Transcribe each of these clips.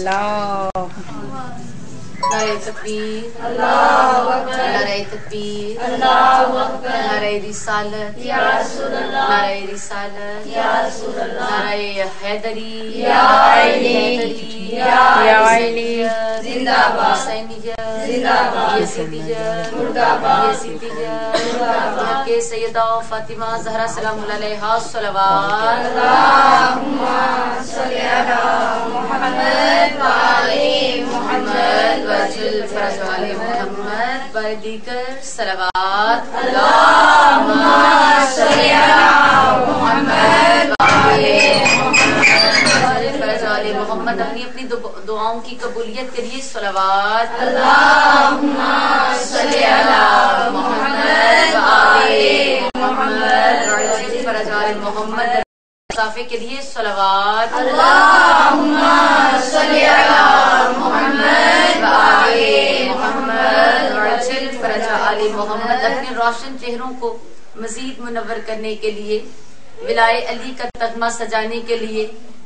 अल्लाह नारे तकबीर, अल्लाहु अकबर, नारे तकबीर, अल्लाहु अकबर, नारे रिसालत, या रसूल अल्लाह, नारे रिसालत, या रसूल अल्लाह, नारे हैदरी, या आईनी, या आईनी, जिंदाबाद, हुसैनियत, जिंदाबाद, यजीदियत, मुर्दाबाद, यजीदियत, मुर्दाबाद, के सैयदा फातिमा ज़हरा सलाम अलैहा सलवात, अल्लाहुम्मा सल्ली अला मुहम्मद व आले मुहम्मद वजल फरज वाले मोहम्मद बदीकर सलवात, अल्लाहुम्मा सल्ली अला मुहम्मद व आले फरज वाले मोहम्मद। अपनी अपनी दुआओं की कबूलियत के लिए सलवात, अल्लाहुम्मा सल्ली अला मुहम्मद व आले मुहम्मद फरज वाले मोहम्मद साफे के लिए सलवात, अल्लाहुम्मा सल्ली अला मुहम्मद व आले मुहम्मद फरज वाले मोहम्मद। अपने रोशन चेहरों को मजीद मुनव्वर करने के लिए, विलाए अली का तगमा सजाने के लिए,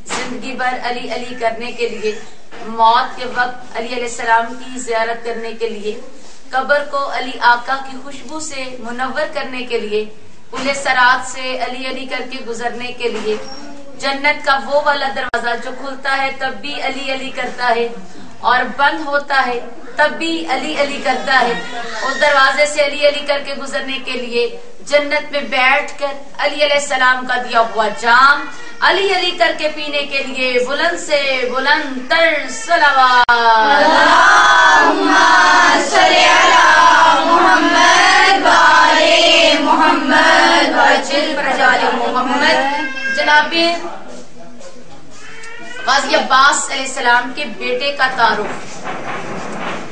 जिंदगी भर अली अली करने के लिए, मौत के वक्त अली अलैहिस्सलाम की जियारत करने के लिए, कब्र को अली आका की खुशबू से मुनव्वर करने के लिए, पुले सरात से अली अली करके गुजरने के लिए, जन्नत का वो वाला दरवाजा जो खुलता है तब भी अली अली करता है और बंद होता है तब भी अली अली करता है, उस दरवाजे से अली अली करके गुजरने के लिए जन्नत में बैठकर अली अलैहिस्सलाम का दिया हुआ जाम अली अली करके पीने के लिए बुलंद से बुलंद तर सलवात, अल्लाहुम्मा सल्ली अला मुहम्मद व आले मुहम्मद वजल फरज वाले मोहम्मद। जनाबे गाजी अब्बास अलैहिस्सलाम के बेटे का तारुफ,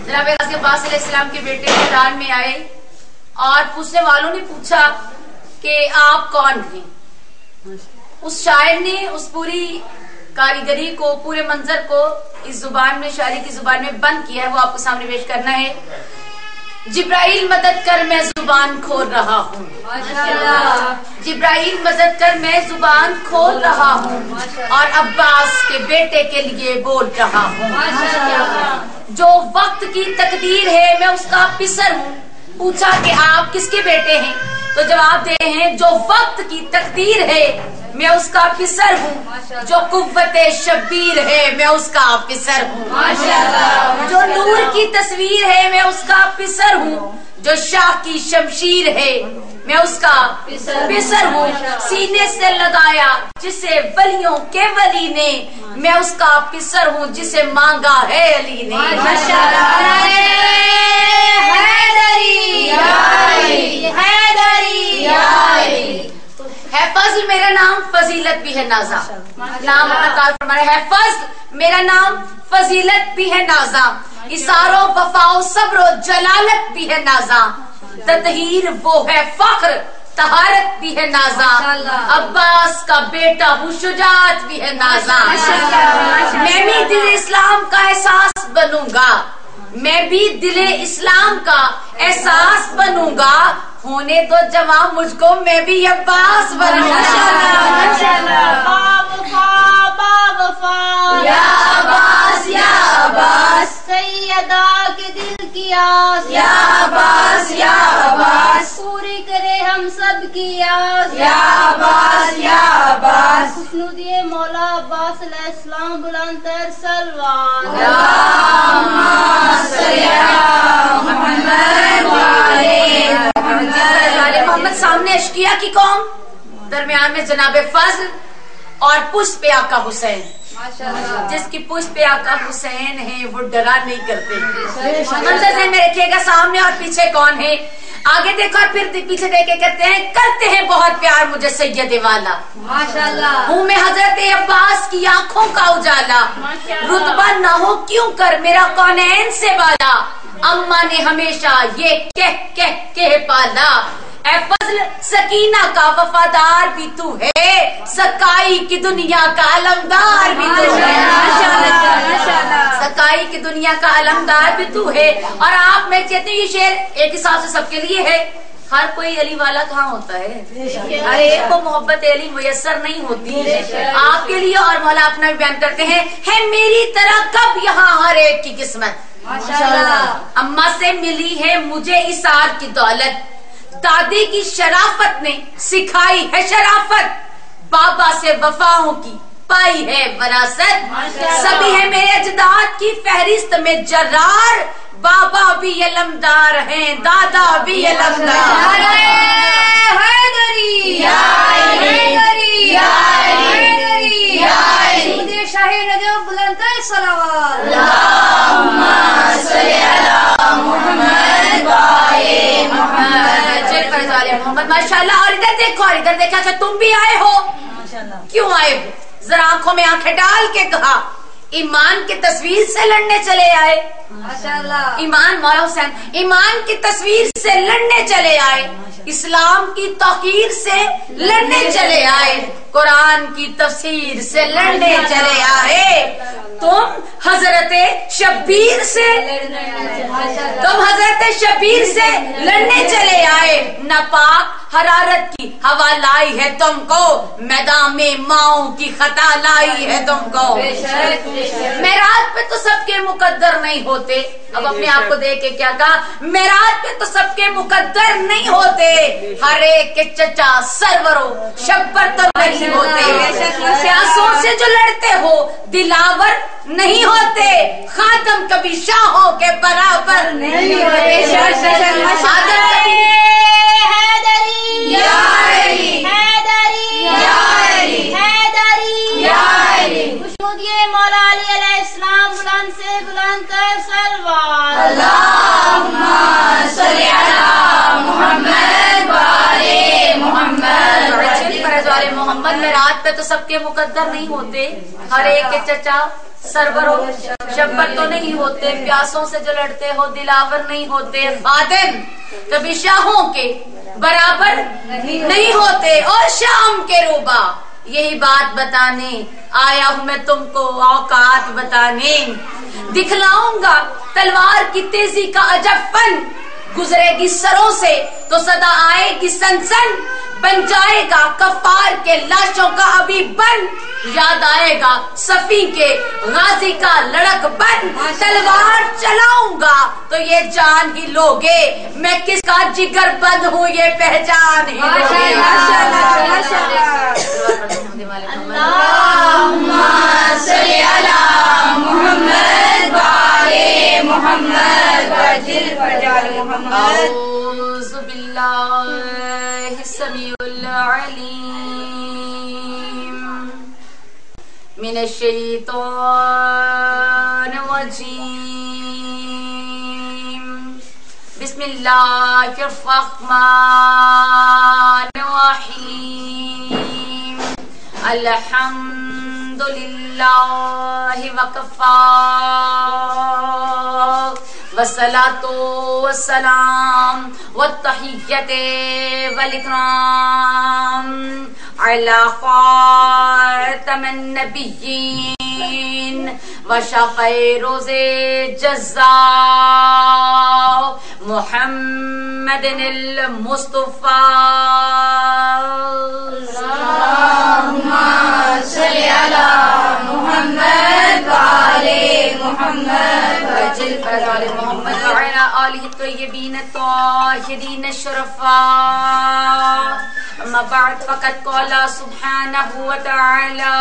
जनाब गाजी अब्बास अलैहिस्सलाम के बेटे मैदान में आए और पूछने वालों ने पूछा कि आप कौन हैं। उस शायर ने उस पूरी कारीगरी को, पूरे मंजर को इस जुबान में, शायरी की जुबान में बंद किया है, वो आपको सामने पेश करना है। जिब्राइल मदद कर मैं जुबान खोल रहा हूँ, जिब्राइल मदद कर मैं जुबान खोल रहा हूँ और अब्बास के बेटे के लिए बोल रहा हूँ। जो वक्त की तकदीर है मैं उसका पिसर हूँ। पूछा कि आप किसके बेटे हैं, तो जवाब दे हैं जो वक्त की तकदीर है मैं उसका फिसर हूँ, जो कुव्वते शब्बीर है मैं उसका फिसर हूँ, जो नूर की तस्वीर है मैं उसका फिसर हूँ, जो शाह की शमशीर है मैं उसका फिसर हूँ, सीने से लगाया जिसे वलियों के वली ने मैं उसका फिसर हूँ, जिसे मांगा है अली ने। है फजल मेरा नाम, फजीलत भी है नाजा। नाम अपना कार फरमाया है फजल मेरा नाम, फजीलत भी है नाजा, इसारो वफाओ सब्रो जलालत भी है नाजा, ततहीर वो है फख्र तहारत भी है नाजा, अब्बास का बेटा हूँ शुजात भी है नाजा। मैं भी दिल इस्लाम का एहसास बनूंगा, मैं भी दिले इस्लाम का एहसास बनूंगा, होने दो जवां मुझको मैं भी अब्बास बनूंगा। या अब्बास या अब्बास, सैयदा के दिल की आस, या अब्बास या अब्बास, पूरी करे हम सब की आस, या अब्बास या अब्बास, खुशनुदिए मौला अब्बास अलैहिस्सलाम बुलंदतर सलवात, अल्लाहुम्मा सल्ली अला मुहम्मद व आले मोहम्मद। सामने अशकिया की कौम, दरमियान में जनाबे फजल और पुष्प पे आका हुसैन। जिसकी पुष्प पे आका हुसैन है वो डरा नहीं करते। मंजर में रखिएगा सामने और पीछे कौन है, आगे देखो और फिर पीछे देखे करते हैं बहुत प्यार मुझे सैयद वाला, माशाल्लाह। हूँ मैं हजरत अब्बास की आंखों का उजाला, रुतबा ना हो क्यों कर मेरा कौनैन से बाला, अम्मा ने हमेशा ये कह पाला, ऐ फजल सकीना का वफादार भी तू है, सकाई की दुनिया का अलमदार भी तू है, सकाई की दुनिया का अलमदार भी तू है। और आप, मैं कहती हूँ ये शेर एक हिसाब से सबके लिए है, ہر کوئی علی والا کہاں ہوتا ہے؟ ہر ایک کو محبت علی میسر نہیں ہوتی آپ کے لیے. اور مولا اپنا بھی بیان کرتے ہیں ہے میری طرح کب یہاں ہر ایک کی قسمت. اماں سے ملی ہے مجھے اسار کی دولت، دادی کی شرافت نے سکھائی ہے شرافت، بابا سے وفاؤں کی پائی ہے وراثت. سبھی ہے میرے اجداد کی فہرست میں جرار، بابا بھی علمدار ہیں دادا بھی علمدار. شاہ نجف بلند صلوات. محمد ماشاء اللہ. اور ادھر دیکھو اور ادھر دیکھا کہ تم بھی آئے ہو. کیوں آئے ہو؟ ذرا آنکھوں میں آنکھیں ڈال کے کہا ایمان کی تصویر سے لڑنے چلے آئے. ایمان مولا حسین ایمان کی تصویر سے لڑنے چلے آئے، اسلام کی توقیر سے لڑنے چلے آئے، قرآن کی تفسیر سے لڑنے چلے آئے. تم حضرت شبیر سے لڑنے چلے آئے. ناپاک حرارت کی ہوا لائی ہے تم کو، میدان میں ماؤں کی خطا لائی ہے تم کو. معراج پہ تو سب کے مقدر نہیں ہوتے. اب اپنے آپ کو دیکھ کے کیا کہا؟ معراج پہ تو سب کے مقدر نہیں ہوتے، ہر ایک کے چچا سرورو شبر تو نہیں ہوتے. پیاسوں سے جو لڑتے ہو دلاور نہیں ہوتے، خاتم کبھی شاہوں کے برابر نہیں ہوتے. خاتم کبھی مولا علی علیہ السلام بلند سے بلند تر سلوات. اللہم صلی علی محمد وعلی محمد. محمد میں رات پہ تو سب کے مقدر نہیں ہوتے، ہر ایک کے چچا سرور ہو شبر تو نہیں ہوتے. پیاسوں سے جو لڑتے ہو دلاور نہیں ہوتے، خادم کبھی شاہوں کے برابر نہیں ہوتے. اور شام کے روبا یہی بات بتانے آیا ہوں میں تم کو، اوقات بتانے. دکھلاؤں گا تلوار کی تیزی کا عجب فن، گزرے گی سروں سے تو صدا آئے گی سنسن، بن جائے گا کفار کے لاشوں کا ابھی بن، یاد آئے گا صفی کے غازی کا لڑک بن. تلوار چلاؤں گا تو یہ جان ہی لوگے، میں کس کا جگر بند ہوں یہ پہچان ہی لوگے. اللہم صلی علی محمد وعلی محمد وجل فجال محمد. اعوذ باللہ السمیع العلیم من الشیطان الرجیم. بسم اللہ الرحمن الرحیم. الحمد للہ وکفا والصلاة والسلام والتحیت والاکرام علی خاتم النبیین وشفع روز جزا محمد المصطفى. اللہم صلی علی محمد وعلی محمد وجل فجال محمد وعلى آلہ الطیبین الطاہرین الشرفاء. اما بعد فقد قال سبحانہ وتعالی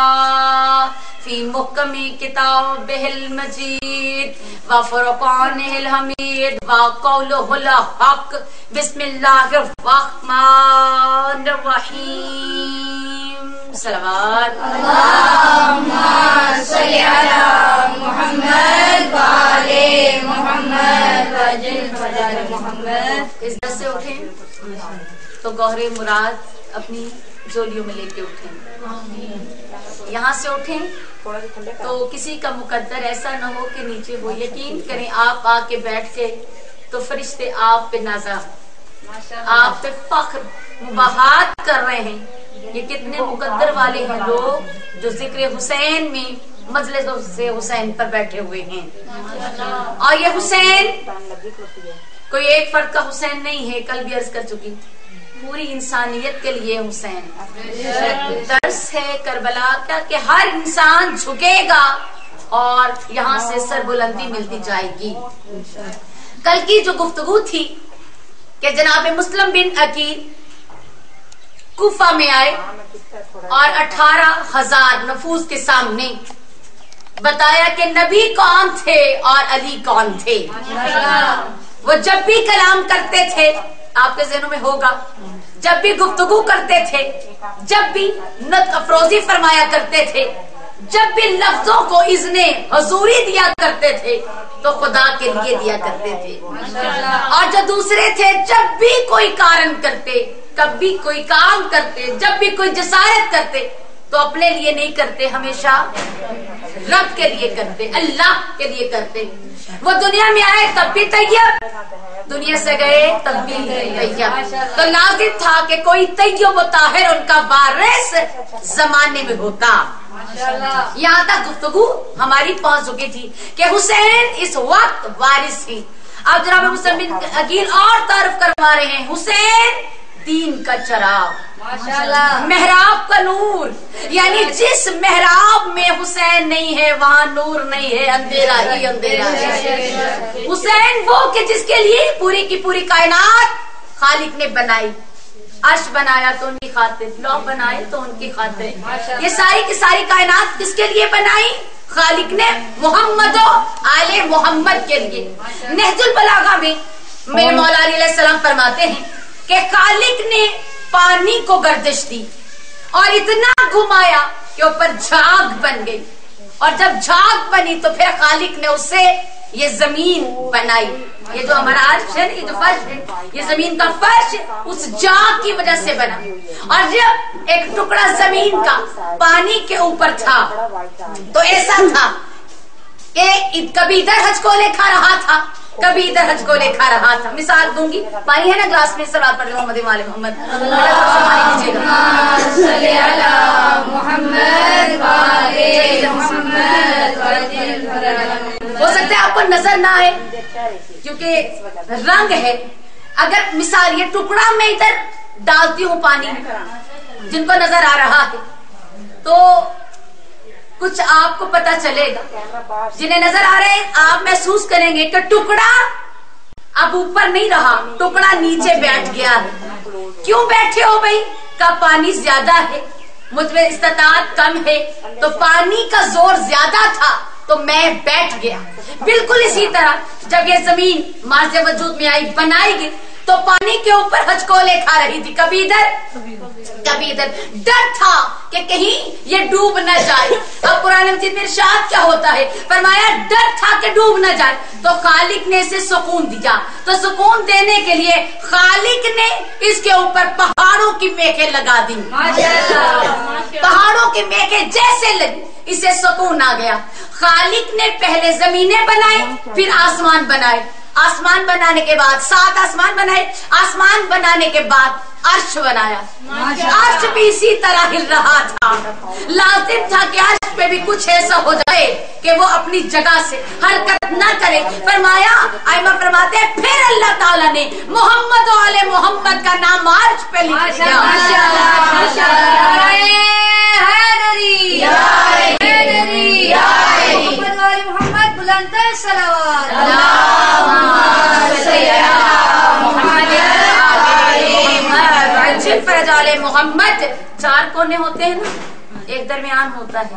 فی محکم کتابہ المجید وفرقانہ الحمید وقولہ الحق. بسم اللہ الرحمن الرحیم. صلوات. اللہم صلی علی محمد وعلی محمد وجل فجال محمد. اس در سے اٹھیں تو گوہر مراد اپنی جولیوں میں لے کے اٹھیں. یہاں سے اٹھیں تو کسی کا مقدر ایسا نہ ہو کہ نیچے ہو. یقین کریں آپ آ کے بیٹھ کے تو فرشتے آپ پہ نازا، آپ پہ فخر مباحات کر رہے ہیں. یہ کتنے مقدر والے ہیں لوگ جو ذکر حسین میں مجلس سے حسین پر بیٹھے ہوئے ہیں. اور یہ حسین کوئی ایک فرد کا حسین نہیں ہے، کل بھی عرض کر چکی، پوری انسانیت کے لیے حسین درس ہے کربلا کا کہ ہر انسان جھکے گا اور یہاں سے سر بلندی ملتی جائے گی۔ کل کی جو گفتگو تھی کہ جناب مسلم بن عقیل کوفہ میں آئے اور 18,000 نفوس کے سامنے بتایا کہ نبی کون تھے اور علی کون تھے۔ وہ جب بھی کلام کرتے تھے، آپ کے ذہنوں میں ہوگا، جب بھی گفتگو کرتے تھے، جب بھی نطق افروزی فرمایا کرتے تھے، جب بھی لفظوں کو اذن حضوری دیا کرتے تھے تو خدا کے لیے دیا کرتے تھے، اور جو دوسرے تھے جب بھی کوئی کارن کرتے، کبھی کوئی کام کرتے، جب بھی کوئی جسارت کرتے تو اپنے لیے نہیں کرتے، ہمیشہ رب کے لیے کرتے، اللہ کے لیے کرتے۔ وہ دنیا میں آئے تب بھی طیب، دنیا سے گئے تب بھی طیب، تو لازم تھا کہ کوئی طیب و طاہر ان کا وارث زمانے میں ہوتا۔ یہاں تک گفتگو ہماری پہنچ چکی تھی کہ حسین اس وقت وارث تھی۔ اب جناب مسلم بن عقیل اور تعارف کروا رہے ہیں، حسین دین کا چراغ، محراب کا نور، یعنی جس محراب میں حسین نہیں ہے وہاں نور نہیں ہے، اندھیرا ہی اندھیرا ہے۔ حسین وہ کہ جس کے لیے پوری کی پوری کائنات خالق نے بنائی، عرش بنایا تو ان کی خاطر، لوح بنائے تو ان کی خاطر، یہ ساری کی ساری کائنات کس کے لیے بنائی؟ خالق نے محمد و آل محمد کے لیے۔ نہج البلاغہ میں میرے مولا علیہ السلام فرماتے ہیں کہ خالق نے پانی کو گردش دی اور اتنا گھمایا کہ اوپر جھاگ بن گئی، اور جب جھاگ بنی تو پھر خالق نے اس سے یہ زمین بنائی۔ یہ جو ہمارا عرش ہے، یہ جو فرش ہے، یہ زمین کا فرش اس جھاگ کی وجہ سے بنا، اور جب ایک ٹکڑا زمین کا پانی کے اوپر تھا تو ایسا تھا کہ کبھی ادھر حج کو لے کھا رہا تھا، کبھی ادھر حج کو لے کھا رہا تھا۔ مثال دوں گی، پانی ہے نا گلاس میں، صلوات پڑھ محمد وآل محمد، ہو سکتا ہے آپ کو نظر نہ آئے کیونکہ رنگ ہے۔ اگر مثال یہ ٹکڑا میں ادھر ڈالتی ہوں پانی، جن کو نظر آ رہا ہے تو کچھ آپ کو پتا چلے گا، جنہیں نظر آ رہے ہیں آپ محسوس کریں گے کہ ٹکڑا اب اوپر نہیں رہا، ٹکڑا نیچے بیٹھ گیا ہے۔ کیوں بیٹھے ہو بھائی؟ کا پانی زیادہ ہے، مجھ میں استطاعت کم ہے، تو پانی کا زور زیادہ تھا تو میں بیٹھ گیا۔ بالکل اسی طرح جب یہ زمین مارز وجود میں آئی، بنائی گئی، تو پانی کے اوپر حج کو لے کھا رہی تھی، کبھی ادھر کبھی ادھر، ڈر تھا کہ کہیں یہ ڈوب نہ جائے۔ اب قرآن مجید میں ارشاد کیا ہوتا ہے؟ فرمایا ڈر تھا کہ ڈوب نہ جائے، تو خالق نے اسے سکون دیا، تو سکون دینے کے لیے خالق نے اس کے اوپر پہاڑوں کی میخیں لگا دی۔ پہاڑوں کی میخیں جیسے لگی اسے سکون آ گیا۔ خالق نے پہلے زمینیں بنائی، پھر آسمان بنائے، آسمان بنانے کے بعد 7 آسمان بنائے، آسمان بنانے کے بعد عرش بنایا، عرش بھی اسی طرح ہل رہا تھا۔ لازم تھا کہ عرش پہ بھی کچھ ایسا ہو جائے کہ وہ اپنی جگہ سے حرکت نہ کرے۔ فرمایا، آئمہ فرماتے ہیں پھر اللہ تعالیٰ نے محمد و آل محمد کا نام عرش پہ لکھ دیا۔ محمد بلند صلوات محمد۔ 4 کونے ہوتے ہیں نا، ایک درمیان ہوتا ہے،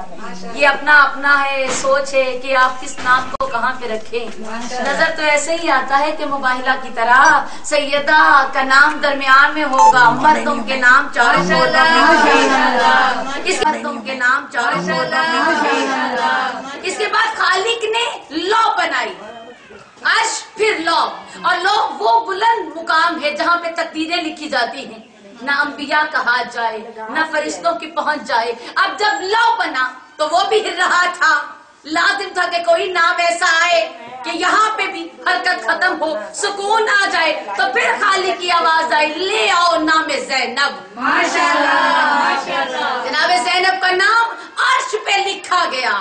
یہ اپنا اپنا ہے، سوچ ہے کہ آپ کس نام کو کہاں پہ رکھیں۔ نظر تو ایسے ہی آتا ہے کہ مباہلہ کی طرح سیدہ کا نام درمیان میں ہوگا، مردوں کے نام چاروں اس مردوں کے نام چاروں۔ اس کے بعد خالق نے لو بنائی، عرش پھر لو، اور لو وہ بلند مقام ہے جہاں پہ تقدیریں لکھی جاتی ہیں، نہ انبیاء کہا جائے نہ فرشتوں کی پہنچ جائے۔ اب جب لو بنا تو وہ بھی ہل رہا تھا، لازم تھا کہ کوئی نام ایسا آئے کہ یہاں پہ بھی حرکت ختم ہو، سکون آ جائے، تو پھر خالق کی آواز آئی، لے آؤ نام زینب۔ ماشاءاللہ جناب زینب کا نام عرش پہ لکھا گیا،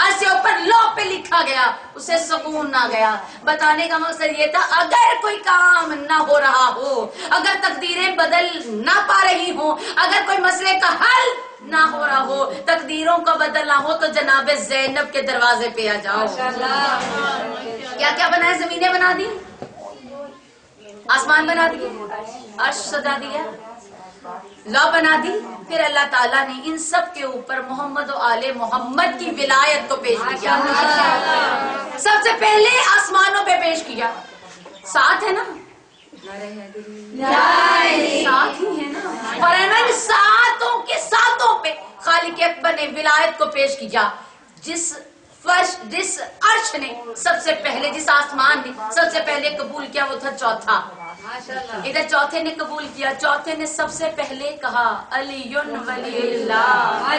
आज से ऊपर लौ पे लिखा गया, उसे सुकून ना गया। बताने का मकसद ये था अगर कोई काम ना हो रहा हो, अगर तकदीरें बदल ना पा रही हो, अगर कोई मसले का हल ना हो रहा हो, तकदीरों का बदलना हो तो जनाबे ज़ैनब के दरवाजे पे आ जाओ। क्या क्या बनाए? जमीनें बना दी, आसमान बना दिए, अर्श सजा दिया, लौ बना दी। फिर अल्लाह ताला ने इन सब के ऊपर मोहम्मद और आले मोहम्मद की विलायत को पेश किया। सबसे पहले आसमानों पे पेश किया। साथ है ना, साथ ही है ना, और इन सातों के सातों पे खालिक अकबर ने विलायत को पेश किया। जिस अर्श ने सबसे पहले, जिस आसमान ने सबसे पहले कबूल किया वो था चौथा। इधर चौथे ने कबूल किया, चौथे ने सबसे पहले कहा अलीयुन वलीउल्लाह।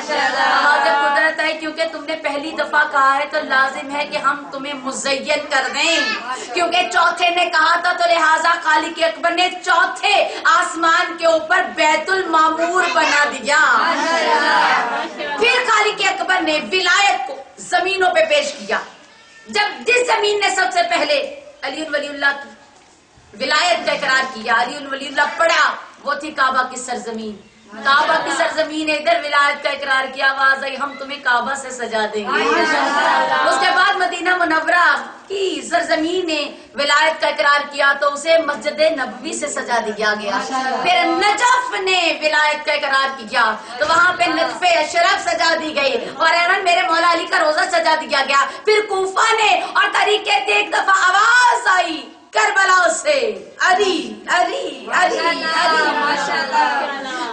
कुदरत है, क्योंकि तुमने पहली दफा कहा है तो लाजिम है कि हम तुम्हें मुज़य्यन कर दें। क्योंकि चौथे ने कहा था तो लिहाजा खालिक अकबर ने चौथे आसमान के ऊपर बैतुल मामूर बना दिया। फिर खालिक अकबर ने विलायत को जमीनों पे पेश किया। जब जिस जमीन ने सबसे पहले अलीयुन वलीउल्लाह की विलायत का इकरार किया, अलीयुन वलीउल्लाह पढ़ा, वो थी काबा की सरजमीन। काबा की सरजमीन ने इधर विलायत का इकरार किया, आवाज आई हम तुम्हें काबा से सजा देंगे। उसके बाद मदीना मुनव्वरा की सरजमीन ने विलायत का इकरार किया तो उसे मस्जिद नबवी से सजा दिया गया। फिर नजफ ने विलायत का इकरार किया तो वहाँ पे नजफे अशरफ सजा दी गई और मेरे मौला अली का रोजा सजा दिया गया। फिर कूफा ने और तरीके से एक दफा आवाज आई करबला से अली अली अली अली।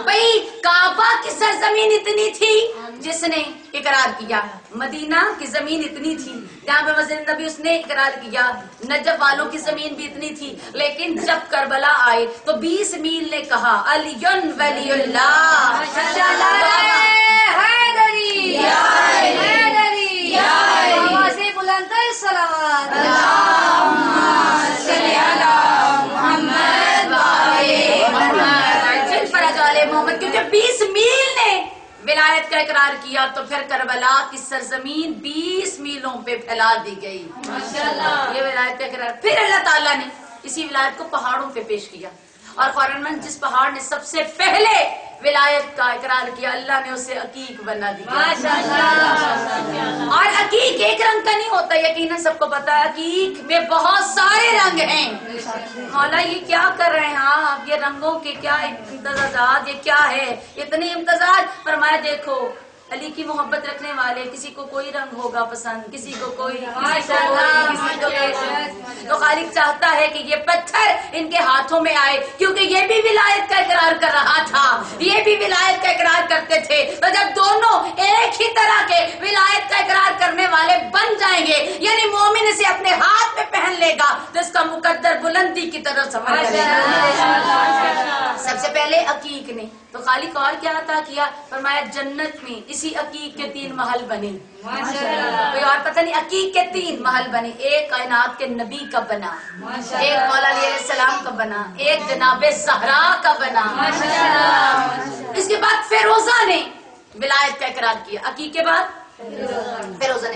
भाई काबा की सरजमीन इतनी थी जिसने इकरार किया, मदीना की जमीन इतनी थी जहाँ पे मस्जिद नबी उसने इकरार किया, नजफ वालों की जमीन भी इतनी थी। लेकिन जब करबला आए तो 20 मील ने कहा अलीयुन वलीउल्लाह। मोहम्मद, क्योंकि 20 मील ने विलायत का इकरार किया तो फिर करबला की सरजमीन 20 मीलों पे फैला दी गई। माशाअल्लाह, ये विलायत का इकरार। फिर अल्लाह ताला ने इसी विलायत को पहाड़ों पे पेश किया और फौरन जिस पहाड़ ने सबसे पहले विलायत का इकरार किया अल्लाह ने उसे अकीक बना दिया। माशाअल्लाह। और अकीक एक रंग का नहीं होता, यकीनन सबको पता है अकीक में बहुत सारे रंग हैं। मौला ये क्या कर रहे हैं आप, ये रंगों के क्या इम्तजाज, ये क्या है इतने इम्तजाज? फरमाया देखो अली की मोहब्बत रखने वाले किसी को कोई रंग होगा पसंद, किसी को कोई, किसी को तो खालिक चाहता है कि ये पत्थर इनके हाथों में आए, क्योंकि ये भी विलायत का इकरार कर रहा था, ये भी विलायत का इकरार करते थे। तो जब दोनों एक ही तरह के विलायत का इकरार करने वाले बन जाएंगे, यानी मोमिन इसे अपने हाथ में पहन लेगा तो इसका मुकद्दर बुलंदी की तरफ समझ लेगा। सबसे पहले अकीक ने तो खालिक और क्या अता किया? फरमाया जन्नत में इसी अकीक के 3 महल बने। कोई और पता नहीं, अकीक के 3 महल बने। एक कायनात के नबी का बना, एक मौला अली अलैहिस्सलाम का बना, एक जनाबे ज़हरा का बना। इसके बाद फिरोजा ने विलायत का इकरार किया। अकीक के बाद फिरोजा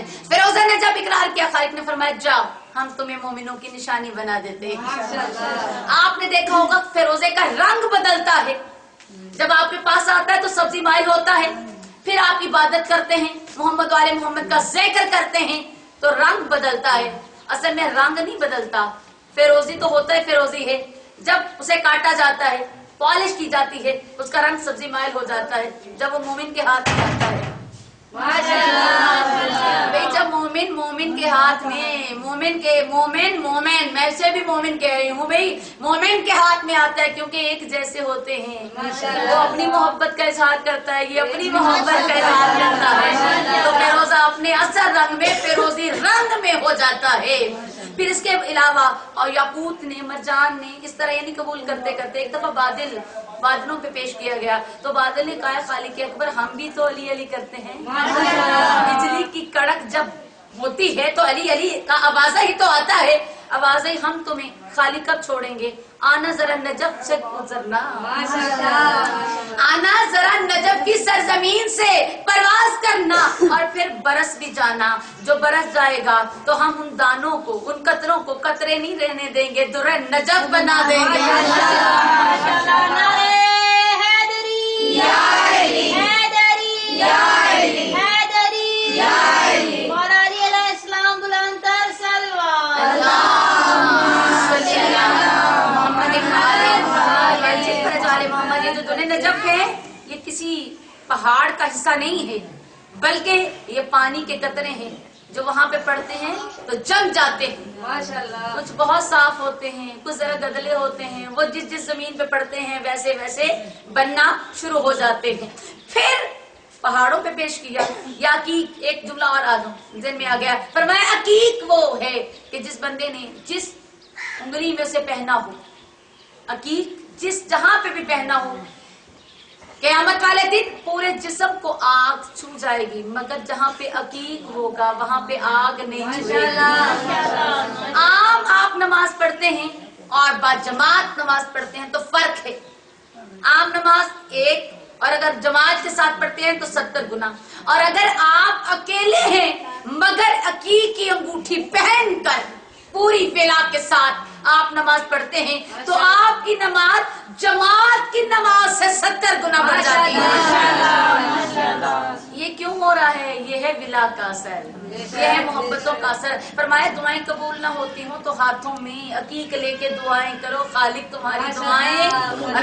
ने जब इकरार किया खालिक ने फरमाया जाओ हम तुम्हें मोमिनों की निशानी बना देते हैं। आपने देखा होगा फिरोजे का रंग बदलता है, जब आपके पास आता है तो सब्जी माइल होता है, फिर आप इबादत करते हैं, मोहम्मद वाले मोहम्मद का जिक्र करते हैं तो रंग बदलता है। असल में रंग नहीं बदलता, फिरोजी तो होता है, फिरोजी है। जब उसे काटा जाता है, पॉलिश की जाती है, उसका रंग सब्जी माइल हो जाता है जब वो मोमिन के हाथ में आता है। भाई जब मोमिन के हाथ में, मोमिन मैं से भी मोमिन कह रही हूँ भाई, मोमिन के हाथ में आता है क्योंकि एक जैसे होते हैं। वो अपनी मोहब्बत का इजहार करता है, ये अपनी मोहब्बत का इजहार करता है, तो फिरोजा अपने असल रंग में, फिरोजी रंग में हो जाता है। फिर इसके अलावा और याकूत ने, मरजान ने, इस तरह यानी कबूल करते करते एक दफा बादलों पे पेश किया गया तो बादल ने कहा खालिक अकबर हम भी तो अली अली करते हैं। बिजली की कड़क जब होती है तो अली अली का आवाज़ ही तो आता है, आवाज़ ही हम तुम्हें खालिक कब छोड़ेंगे, आना जरा नजफ से गुजरना, आना जरा नजफ की सरजमीन से परवाज कर करना और फिर बरस भी जाना। जो बरस जाएगा तो हम उन दानों को, उन कतरों को कतरे नहीं रहने देंगे, दुर्र नजफ बना देंगे। नजफ है ये किसी पहाड़ का हिस्सा नहीं है, बल्कि ये पानी के कतरे हैं जो वहाँ पे पड़ते हैं तो जम जाते हैं। माशाल्लाह। कुछ बहुत साफ होते हैं, कुछ जरा गदले होते हैं, वो जिस जिस जमीन पे पड़ते हैं वैसे वैसे बनना शुरू हो जाते हैं। फिर पहाड़ों पे पेश किया या अकीक, एक जुमला और आ जाऊं जिन में आ गया, फरमाया अकीक वो है कि जिस बंदे ने जिस उंगली में उसे पहना हो, अकीक जिस जहां पे भी पहना हो, क़यामत वाले दिन पूरे जिस्म को आग छू जाएगी, मगर जहाँ पे अकीक होगा वहाँ पे आग नहीं छूएगी। आम आप नमाज पढ़ते हैं और बाजमात नमाज पढ़ते हैं तो फर्क है। आम नमाज एक, और अगर जमात के साथ पढ़ते हैं तो 70 गुना। और अगर आप अकेले हैं मगर अकीक की अंगूठी पहनकर पूरी फैला के साथ आप नमाज पढ़ते हैं तो आपकी नमाज जमात की नमाज से 70 गुना बढ़ जाती है। ये क्यों हो रहा है? ये है विला का असर, ये है मोहब्बतों का असर। फरमाया दुआएं कबूल ना होती हो तो हाथों में अकीक लेके दुआएं करो, खालिक तुम्हारी दुआएं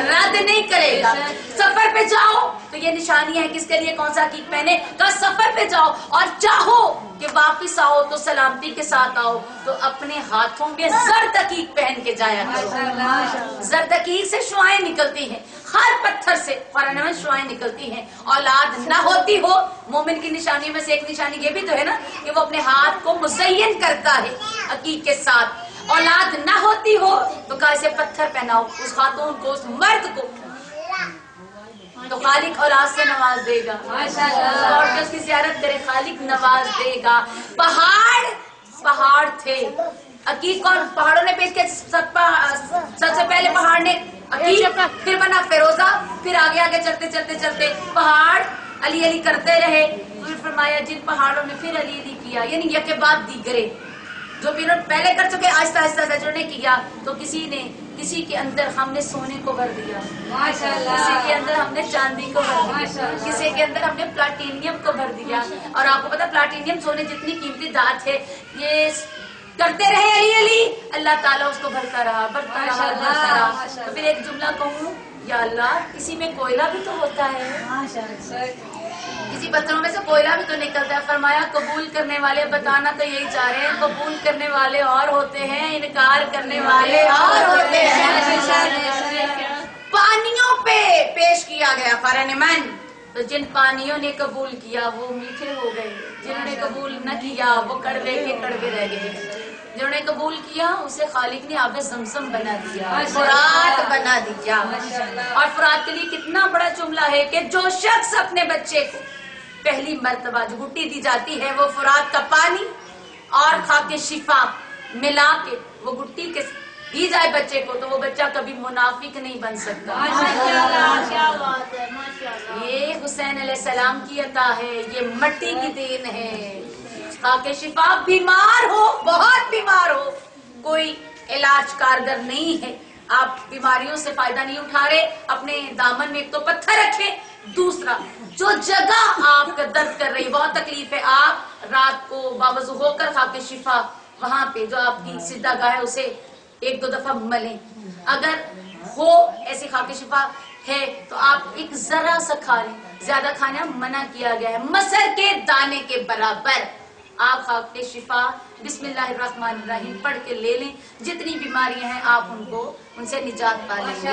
रद्द नहीं करेगा। सफर पे जाओ तो ये निशानी है किसके लिए, कौन सा अकीक पहने का। सफर पे जाओ और चाहो कि वापिस आओ तो सलामती के साथ आओ, तो अपने हाथों में जर्द अकीक पहन के जाया करो। जर्द अकीक से शुआएं निकलती हैं, हर पत्थर से कुरान में शुआएं निकलती हैं। औलाद न होती हो, मोमिन की निशानियों में से एक निशानी ये भी तो है ना कि वो अपने हाथ को मुज़य्यन करता है अकीक के साथ। औलाद न होती हो तो कैसे पत्थर पहनाओ उस खातून को, उस मर्द को, तो खालिक औलाद से नवाज देगा। और जो उसकी ज़ियारत करे खालिक नवाज देगा। पहाड़ थे अकीक, और पहाड़ों ने पेश किया। सबसे पहले पहाड़ ने अकीक, फिर बना फिरोजा, फिर आगे आगे चलते चलते चलते पहाड़ अली अली करते रहे। फिर फरमाया जिन पहाड़ों ने फिर अली अली किया, यानी यके बाद दीगरे जो भी पहले कर चुके आहिस्ता आहिस्ता ने किया, तो किसी के अंदर हमने सोने को भर दिया, किसी के अंदर हमने चांदी को भर दिया, किसी के अंदर हमने प्लाटिनियम को भर दिया। और आपको पता प्लाटिनियम सोने जितनी कीमती धात है, ये करते रहे अली अली, अल्लाह ताला उसको भरता रहा, भरता रहा, भरता रहा। तो फिर एक जुमला कहूँ, या अल्लाह किसी में कोयला भी तो होता है, किसी पत्थरों में से कोयला भी तो निकलता है। फरमाया कबूल करने वाले, बताना तो यही चाह रहे हैं, कबूल करने वाले और होते हैं, इनकार करने वाले और होते हैं। पानियों पे पेश किया गया फरमान, तो जिन पानियों ने कबूल किया वो मीठे हो गए, जिन्होंने कबूल न किया वो कड़वे के कड़वे रह गए। जिन्होंने कबूल किया उसे खालिक ने आबे ज़मज़म बना दिया, फुरात बना दिया। और फुरात के लिए कितना बड़ा जुमला है कि जो शख्स अपने बच्चे को पहली मर्तबा जो घुट्टी दी जाती है वो फुरात का पानी और खाके शिफा मिला के वो घुट्टी के दी जाए बच्चे को, तो वो बच्चा कभी मुनाफिक नहीं बन सकता। क्या बात है, माशाल्लाह। ये हुसैन अलैहिस्सलाम की अता है, ये मट्टी की देन है। खाके शिफा, बीमार हो, बहुत बीमार हो, कोई इलाज कारगर नहीं है, आप बीमारियों से फायदा नहीं उठा रहे, अपने दामन में एक तो पत्थर रखे, दूसरा जो जगह आपका दर्द कर रही, बहुत तकलीफ है, आप रात को बावजू होकर खाके शिफा वहां पे जो आपकी सिद्धा गाह है उसे 1-2 दफा मलें। अगर हो ऐसी खाके शिफा है तो आप एक जरा सा खा लें, ज्यादा खाना मना किया गया है, मसर के दाने के बराबर आप खाके शिफा बिस्मिल्लाहिर्रहमानिर्रहीम पढ़ के ले लें। जितनी बीमारियां हैं आप उनसे निजात पा लेंगे।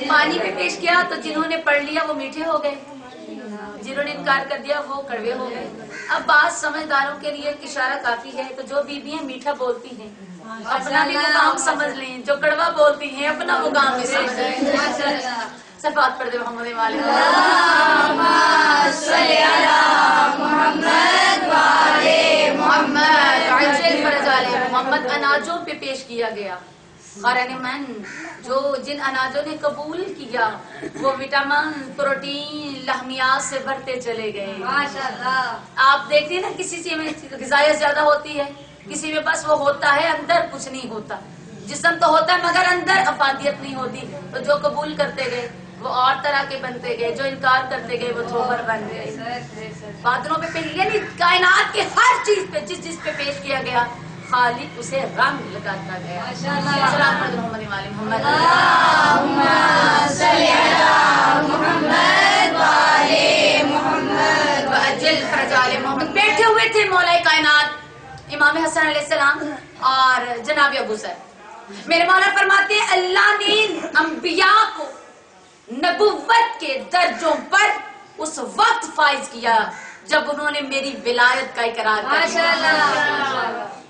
पानी पे पेश किया तो जिन्होंने पढ़ लिया वो मीठे हो गए, जिन्होंने इनकार कर दिया वो कड़वे हो गए। अब बात समझदारों के लिए इशारा काफी है, तो जो बीबियां मीठा बोलती हैं अपना भी मुकाम समझ लें, जो कड़वा बोलती हैं अपना मुकाम भी समझ लें। सफात पढ़ दे मोहम्मद वाले मोहम्मद अनाजों पे पेश किया गया। क़ुरान जो जिन अनाजों ने कबूल किया वो विटामिन, प्रोटीन, लहमियात से बढ़ते चले गए। माशाल्लाह। आप देखते हैं ना, किसी चीज में ग़िज़ायत ज्यादा होती है, किसी में बस वो होता है, अंदर कुछ नहीं होता। जिस्म तो होता है मगर अंदर अफादियत नहीं होती। तो जो कबूल करते गए वो और तरह के बनते गए, जो इनकार करते गए वो धोबर बन गए। बादलों पे यानी कायनात के हर चीज पे जिस पे पेश किया गया खालिक उसे रंग लगाता गया। बैठे हुए थे मौला कायनात इमाम हसन अलैहिस्सलाम और जनाब अबू ज़र। मेरे मौला फरमाते हैं अल्लाह ने अंबिया को नबुव्वत के दर्जों पर उस वक्त फाइज किया जब उन्होंने मेरी विलायत का इकरार किया।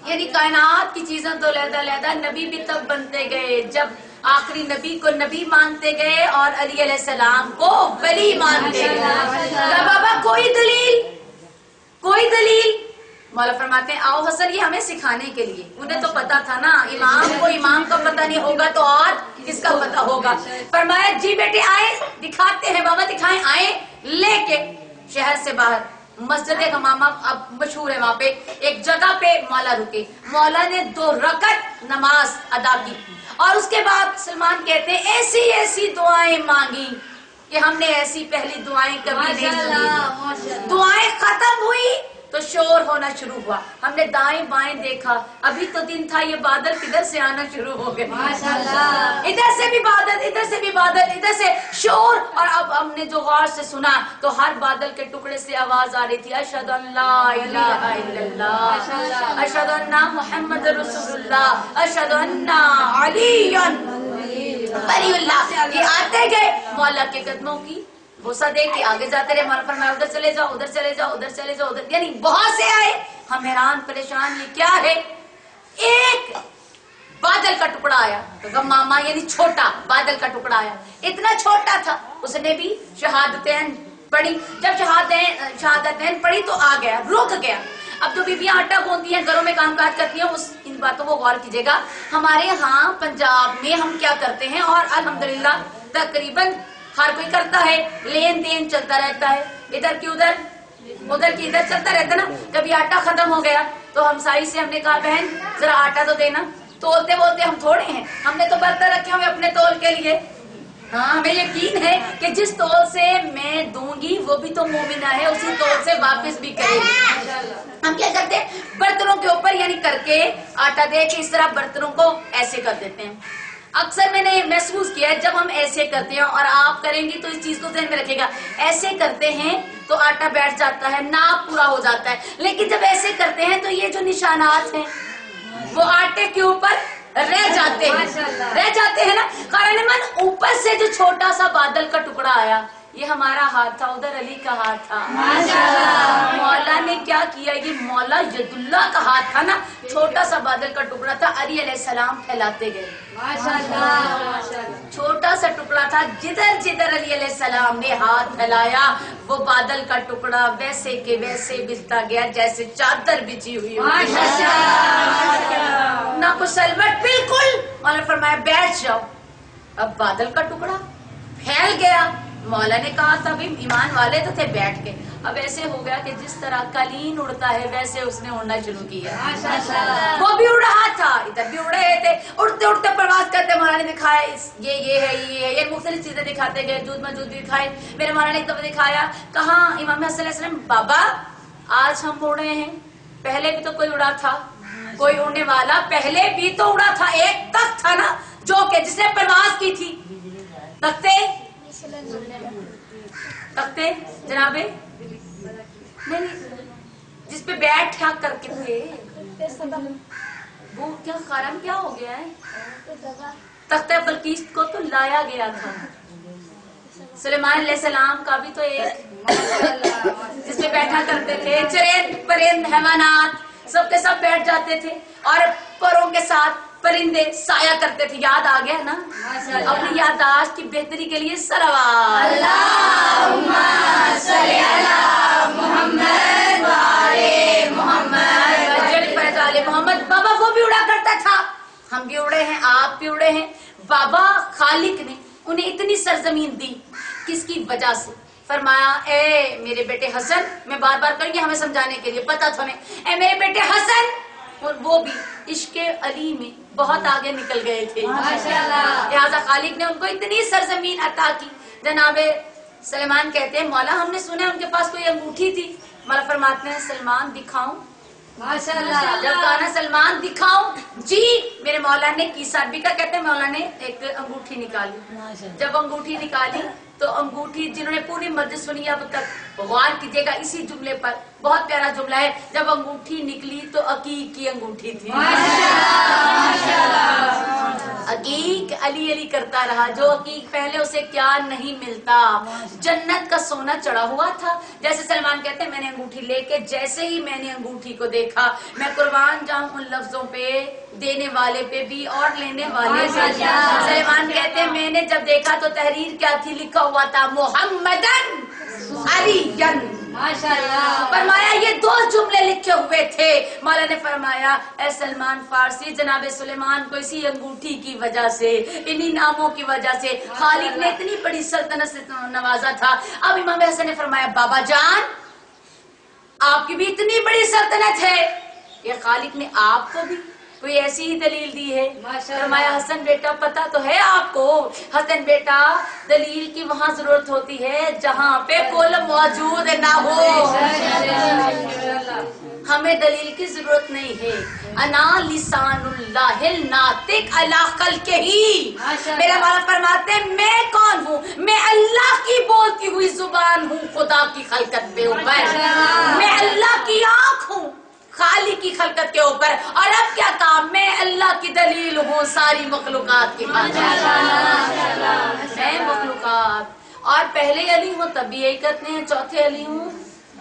यानी कायनात की चीजें तो लहदा नबी भी तब बनते गए जब आखिरी नबी को नबी मानते गए और अली अलैहिस्सलाम को वली मानते गए। बाबा कोई दलील मौला फरमाते हैं आओ हसन ये हमें सिखाने के लिए। उन्हें तो पता था ना, इमाम को इमाम का पता नहीं होगा तो और किसका पता होगा। फरमाया जी बेटे आए दिखाते हैं, बाबा दिखाएं। आए लेके शहर से बाहर मस्जिद हमामा अब मशहूर है, वहां पे एक जगह पे मौला रुके। मौला ने 2 रकत नमाज अदा की और उसके बाद सलमान कहते हैं ऐसी दुआएं मांगी कि हमने ऐसी पहली दुआएं कभी नहीं सुनी। दुआएं खत्म हुई तो शोर होना शुरू हुआ। हमने दाएं बाएं देखा, अभी तो दिन था, ये बादल किधर से आना शुरू हो गए। माशाल्लाह। इधर से भी बादल, इधर से भी बादल, इधर से शोर। और अब हमने जो गौर से सुना तो हर बादल के टुकड़े से आवाज आ रही थी अशहदु अल्ला इलाहा इल्लल्लाह, अशहदु अन्ना मुहम्मद रसूलुल्लाह, अशहदु अन्ना अलीयन वलीउल्लाह। ये आते गए मौला के कदमों की भूसा दे के आगे जाते रहे। मौला फरमाया उधर चले जाओ, उधर चले जाओ, उधर चले जाओ, उधर। यानी बहुत से आए, हम हैरान परेशान ये क्या है। एक बादल का टुकड़ा आया, गम्मामा यानी छोटा बादल का टुकड़ा आया, इतना छोटा था। उसने भी शहादतैन पढ़ी। जब शहादतैन पढ़ी तो आ गया, रुक गया। अब तो बीबियां आटा गूंथती हैं, घरों में कामकाज करती हैं, इन बातों को गौर कीजिएगा। हमारे यहाँ पंजाब में हम क्या करते हैं और अल्हम्दुलिल्लाह तकरीबन हर कोई करता है, लेन देन चलता रहता है, इधर की उधर, उधर की इधर चलता रहता ना। कभी आटा खत्म हो गया तो हमसाई से हमने कहा बहन जरा आटा तो देना। तोलते बोलते हम थोड़े हैं, हमने तो बर्तन रखे हुए अपने तोल के लिए। हाँ, हमें यकीन है कि जिस तोल से मैं दूंगी वो भी तो मोमिना है, उसी तोल से वापस भी करेगी। हम क्या करते हैं बर्तनों के ऊपर यानी करके आटा दे के इस तरह बर्तनों को ऐसे कर देते हैं। अक्सर मैंने महसूस किया है जब हम ऐसे करते हैं और आप करेंगी तो इस चीज को ध्यान में रखिएगा, ऐसे करते हैं तो आटा बैठ जाता है, नाप पूरा हो जाता है। लेकिन जब ऐसे करते हैं तो ये जो निशानात हैं वो आटे के ऊपर रह जाते हैं ना। कारण ऊपर से जो छोटा सा बादल का टुकड़ा आया ये हमारा हाथ था, उधर अली का हाथ था। माशाल्लाह। मौला ने क्या किया, ये मौला यदुल्लाह का हाथ था ना, छोटा सा बादल का टुकड़ा था, अली अलैहिस्सलाम फैलाते गए। माशाल्लाह। छोटा सा टुकड़ा था, जिधर जिधर अली अलैहिस्सलाम ने हाथ फैलाया वो बादल का टुकड़ा वैसे के वैसे बिछता गया जैसे चादर बिछी हुई हो। ना कुछ सलवट, बिल्कुल। मौला फरमाया बैठ जाओ। अब बादल का टुकड़ा फैल गया। मौला ने कहा था भी ईमान वाले तो थे बैठ के। अब ऐसे हो गया कि जिस तरह कालीन उड़ता है वैसे उसने उड़ना शुरू किया। वो भी उड़ रहा था, इधर भी उड़ रहे थे, उड़ते उड़ते प्रवास करते। मौला ने दिखाया ये मुख्तलिफ चीजें दिखाते गए, दूध मौजूद दिखाए। मेरे मौला ने एक दफा दिखाया, कहा इमाम हसन अलैहिस्सलाम बाबा आज हम उड़ रहे हैं, पहले भी तो कोई उड़ा था, कोई उड़ने वाला पहले भी तो उड़ा था। एक तख्त था ना जो के जिसने प्रवास की थी, तख्ते जनाबे नहीं, जिसपे बैठ क्या करके थे वो क्या कारण क्या हो गया है। तख्ते बल्कीस को तो लाया गया था। सुलेमान अलैहिस्सलाम का भी तो एक जिसपे बैठा करते थे, चरेंद परिंद हैवानात सबके सब बैठ जाते थे और परों के साथ परिंदे साया करते थे। याद आ गया ना। अपनी याददाश्त की बेहतरी के लिए सलावत अल्लाहुम्मा सल्ली अला मुहम्मद व आले मुहम्मद वजल फरजाले मोहम्मद। बाबा वो भी उड़ा करता था, हम भी उड़े हैं, आप भी उड़े हैं। बाबा खालिक ने उन्हें इतनी सरजमीन दी, किसकी वजह से? फरमाया, ए मेरे बेटे हसन, मैं बार बार करूंगी हमें समझाने के लिए, पता तो नहीं, ए मेरे बेटे हसन। और वो भी इश्के अली में बहुत आगे निकल गए थे, लिहाजा खालिक ने उनको इतनी सरजमीन अता की। जनाबे सलमान कहते हैं, मौला हमने सुना उनके पास कोई अंगूठी थी। मौला फरमाते हैं, सलमान दिखाऊं? माशाल्लाह। जब कहा ना सलमान दिखाऊं, जी मेरे मौला ने की। साहबी का कहते हैं मौला ने एक अंगूठी निकाली। जब अंगूठी निकाली तो अंगूठी, जिन्होंने पूरी मजलिस सुनी अब तक गौर कीजिएगा इसी जुमले पर, बहुत प्यारा जुमला है। जब अंगूठी निकली तो अकीक की अंगूठी थी। अकीक अली अली करता रहा, जो अकीक पहले उसे क्या नहीं मिलता, जन्नत का सोना चढ़ा हुआ था। जैसे सलमान कहते हैं, मैंने अंगूठी लेके जैसे ही मैंने अंगूठी को देखा, मैं कुर्बान जाऊं उन लफ्जों पे, देने वाले पे भी और लेने वाले पे। सलमान कहते हैं, मैंने जब देखा तो तहरीर क्या थी, लिखा हुआ था मोहम्मदन अलीयन। माशाल्लाह। फरमाया ये दो जुमले लिखे हुए थे। मौला ने फरमाया, ए सलमान फारसी, जनाबे सुलेमान को इसी अंगूठी की वजह से, इन्हीं नामों की वजह से खालिक ने इतनी बड़ी सल्तनत से नवाजा था। अब इमाम हसन ने फरमाया, बाबा जान आपकी भी इतनी बड़ी सल्तनत है, ये खालिक ने आपको भी कोई ऐसी ही दलील दी है? फरमाया, हसन बेटा पता तो है आपको, हसन बेटा दलील की वहाँ जरूरत होती है जहाँ पे कोई मौजूद ना हो। हमें दलील की जरूरत नहीं है। अना लिसानुल्लाहिल नातिक अला खल्के ही। मेरा मौला फरमाते हैं, मैं कौन हूँ? मैं अल्लाह की बोलती हुई जुबान हूँ खुदा की खलकत पे ऊपर। मैं अल्लाह की आँख हूँ खाली की खलकत के ऊपर। और अब क्या काम, मैं अल्लाह की दलील हूँ सारी मखलूकात की। मैं मखलूकात और पहले अली हूँ तब भी यही कहते हैं, चौथे अली हूँ,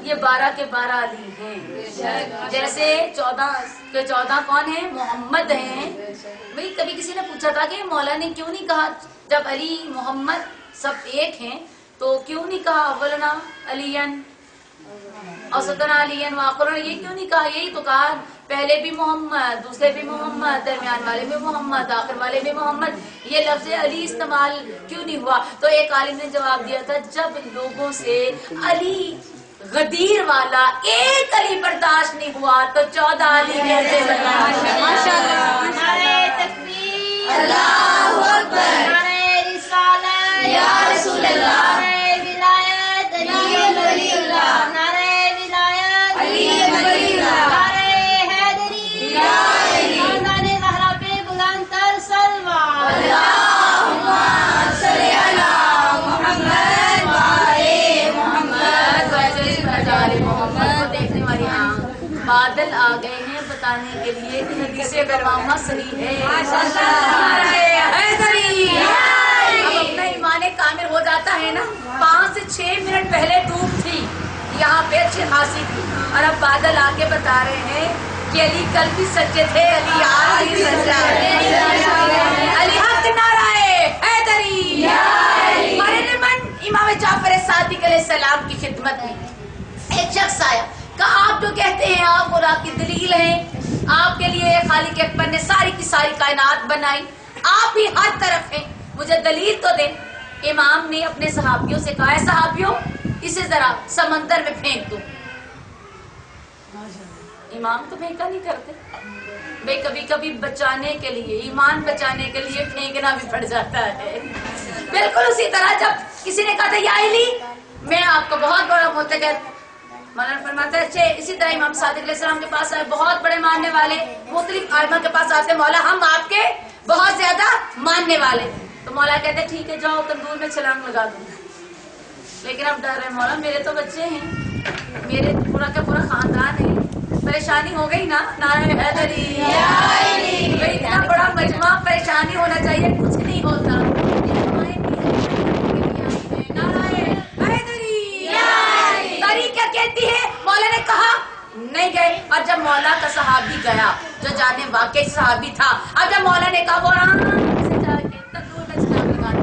ये 12 के 12 अली हैं। जैसे 14 के 14 कौन है? मोहम्मद हैं। भाई कभी किसी ने पूछा था कि मौला ने क्यों नहीं कहा, जब अली मोहम्मद सब एक हैं तो क्यों नहीं कहा अव्वलना अलियन और सतना अलियन वाखिरन, ये क्यों नहीं कहा? यही तो कहा, पहले भी मोहम्मद, दूसरे भी मोहम्मद, दरमियान वाले भी मोहम्मद, आखिर वाले भी मोहम्मद। ये लफ्ज अली इस्तेमाल क्यों नहीं हुआ? तो एक आलिम ने जवाब दिया था, जब लोगों से अली गदीर वाला एक अली बर्दाश्त नहीं हुआ तो 14 अली कैसे बना? माशाअल्लाह। नारे तकबीर, अल्लाहु अकबर, नारे रिसालत या रसूल अल्लाह, नारे विलायत वलीउल्लाह, नारे विलायत वलीउल्लाह, नारे हैदरी या अली, खानदान ज़हरा पे बुलंदतर सलवात। अल्लाहुम्मा सल्ली अला मुहम्मद व आले मुहम्मद व अज़वाज मुहम्मद। को देखने वाली आँख, बादल आ गए हैं बताने के लिए कि हदीसे गवामा सही है। अब अपना ईमान कामिल हो जाता है ना। 5 से 6 मिनट पहले धूप थी यहाँ पे अच्छी खासी थी, और अब बादल आके बता रहे हैं कि अली कल भी सच्चे थे, अली आज भी सच्चा है। अली हक नाराए हैदरी। हमारे मन इमाम जाफर सादिक अलैहिस्सलाम की खिदमत में एक शख्स आया, कहा आप जो कहते हैं आप खुदा की दलील हैं, आपके लिए खालिक अकबर ने सारी की सारी कायनात बनाई, आप ही हर तरफ हैं, मुझे दलील तो दे। इमाम ने अपने सहाबियों से कहा, सहाबियों इसे जरा समंदर में फेंक दो। इमाम तो फेंका नहीं करते भाई, कभी कभी बचाने के लिए, ईमान बचाने के लिए फेंकना भी पड़ जाता है। बिल्कुल उसी तरह जब किसी ने कहा था, या अली मैं आपको बहुत बड़ा मुतक़िद, मौलाना फरमाता है, अच्छे इसी तरह इमाम सादिक अलैहिस्सलाम के पास आए बहुत बड़े मानने वाले, मुख्तलिफ आलिमा के पास आते, मौला हम आपके बहुत ज्यादा मानने वाले। तो मौला कहते ठीक है जाओ तंदूर में छलांग लगा दो। लेकिन अब डर है मौला, मेरे तो बच्चे हैं, मेरे पूरा का पूरा खानदान है, परेशानी हो गई ना। नारे हैदरी, भाई इतना बड़ा मजमा, परेशानी होना चाहिए, कुछ नहीं होता। क्या कहती है? मौला ने कहा नहीं गए, और जब मौला का सहाबी गया जो जाने वाकई सहाबी था, अब जब मौला ने कहा वो आराम से जाके तंदूर में छलांग लगा दी,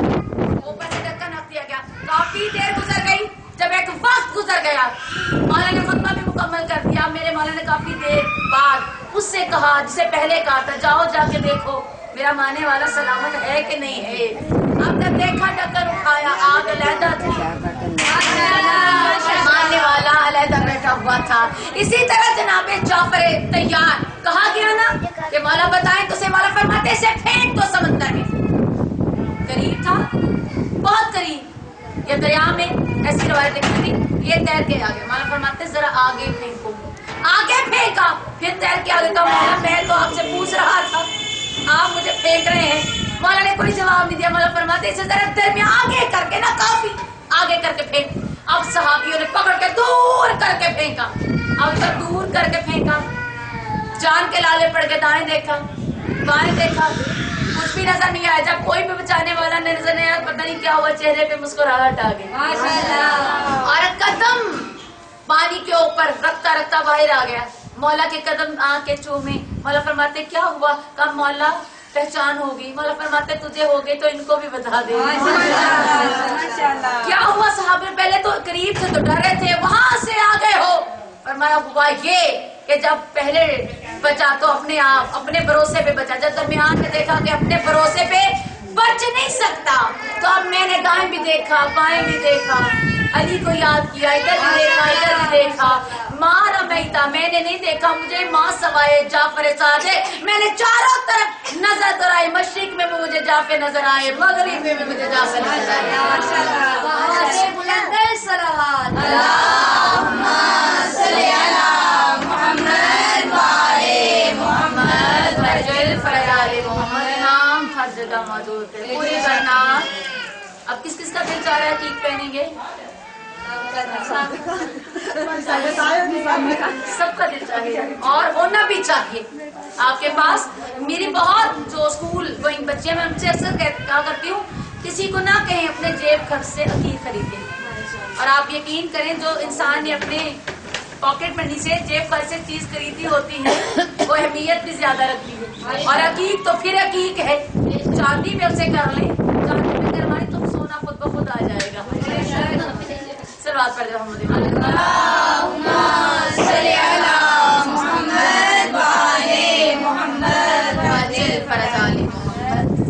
ऊपर से ढक्कन रख दिया गया। काफी देर गुजर गई, جب ایک وقت گزر گیا، مولا نے خطبہ بھی مکمل کر دیا، میرے مولا نے کافی دیر بعد اس سے کہا جسے پہلے کہا تھا جاؤ جا کے دیکھو میرا ماننے والا سلامت ہے کہ نہیں ہے۔ اب جب دیکھا ڈکر اٹھایا، آگ علیحدہ تھی، ماننے والا علیحدہ بیٹھا ہوا تھا۔ اسی طرح جناب جعفر تیار کہا گیا نا کہ مولا بتائیں تو سے، مولا فرماتے اسے پھینک دو سمندر میں۔ قریب تھا، بہت قریب، یہ دریا میں ایسی روایت لکھی تھی، یہ تیر کے آگے، مولا فرماتے ذرا آگے پھینکو، آگے پھینکا، پھر تیر کے آگے کہا مولا میں تو آپ سے پوچھ رہا تھا، آپ مجھے پھینک رہے ہیں۔ مولا نے کوئی جواب نہیں دیا، مولا فرماتے اسے ذرا درمیان آگے کر کے نا، کافی آگے کر کے پھینک۔ اب صحابیوں نے پکڑ کے دور کر کے پھینکا، اب تک دور کر کے پھینکا، جان کے لالے پڑ کے دائیں دیکھا بائیں دیکھا، کچھ بھی نظر نہیں آیا۔ جب کوئی بھی بچانے والا نظر نہیں آیا، پتہ نہیں کیا ہوا، چہرے پہ مسکراہٹ آ گئی اور قدم پانی کے اوپر رکھتا رکھتا باہر آ گیا۔ مولا کے قدم آ کے چومے، مولا فرماتے کیا ہوا؟ کہا مولا پہچان ہوگی۔ مولا فرماتے تجھے ہوگی تو ان کو بھی بتا دے۔ کیا ہوا؟ صحابہ پہلے تو قریب سے تو ڈرے تھے، وہاں سے آ گئے ہو۔ فرمایا ہوا یہ کہ جب پہلے بچا تو اپنے آپ اپنے بھروسے پہ بچا، جب درمیان میں دیکھا کہ اپنے بھروسے پہ بچ نہیں سکتا تو اب میں نے دائیں بھی دیکھا بائیں بھی دیکھا، علی کو یاد کیا، ادھر بھی دیکھا ادھر بھی دیکھا، ماں رمیتا میں نے نہیں دیکھا، مجھے ماں سوائے جعفر ساجے، میں نے چاروں طرف نظر دوڑائی، مشرق میں بھی مجھے جعفر نظر آئے، مغرب میں بھی مجھے جعفر نظر آئے۔ پوری کائنات اب کس کس کا دل چاہ رہا ہے عقیق پہنیں گے؟ سب کا دل چاہیے اور ہونا بھی چاہیے آپ کے پاس۔ میری بہت جو اسکول گوئنگ بچے میں ان سے اکثر کہا کرتی ہوں کسی کو نہ کہیں اپنے جیب خرچ سے عقیق خریدیں، اور آپ یقین کریں جو انسان نے اپنے پاکٹ منی سے جیب خرچ سے چیز خریدی ہوتی ہے وہ اہمیت بھی زیادہ رکھتی ہے، اور عقیق تو پھر عقیق ہے، چاندی میں اسے کر لیں، چاندی میں کروائیں تو سونا خود بخود آ جائے گا۔ سلوات پڑھ جاؤ محمد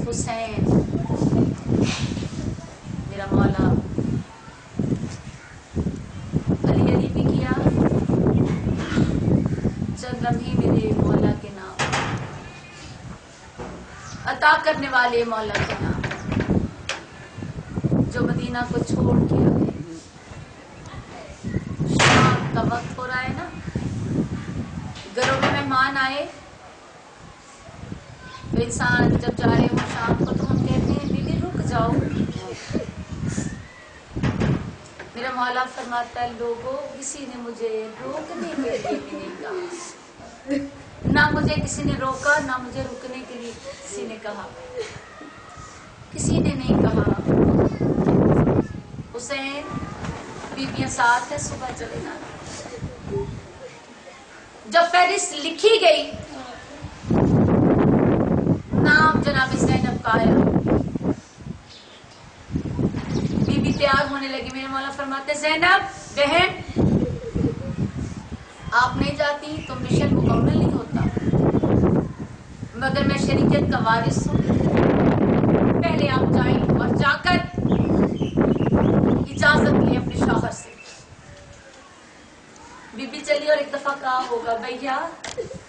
حسین میرا مولا، علی علی بھی کیا، چند لمحے میرے مولا کے نام، عطا کرنے والے مولا کے نام، جو مدینہ کو چھوڑ کے آئے۔ شام کا وقت ہو رہا ہے نا، گھروں میں مہمان آئے تو انسان جب جا رہے ہو شام کو تو ہم کہتے ہیں بیوی رک جاؤ، میرا مولا فرماتا ہے لوگوں کسی نے مجھے روکنے کے لیے بھی نہیں کہا، نہ مجھے کسی نے روکا نہ مجھے رکنے کے لیے کسی نے کہا، کسی نے نہیں کہا حسین بیویاں ساتھ ہے صبح چلے جانا۔ جب فہرست لکھی گئی نام جناب زینب کا آیا، بیوی تیار ہونے لگی، میرے مولا فرماتے زینب بہن آپ نہیں جاتی تو مشن مکمل نہیں ہوتا، مگر میں شریعت کا وارث ہوں، پہلے آپ جائیں اور جا کر اجازت لیں اپنے شوہر سے۔ بی بی چلی اور ایک دفعہ کہا ہوگا بھیا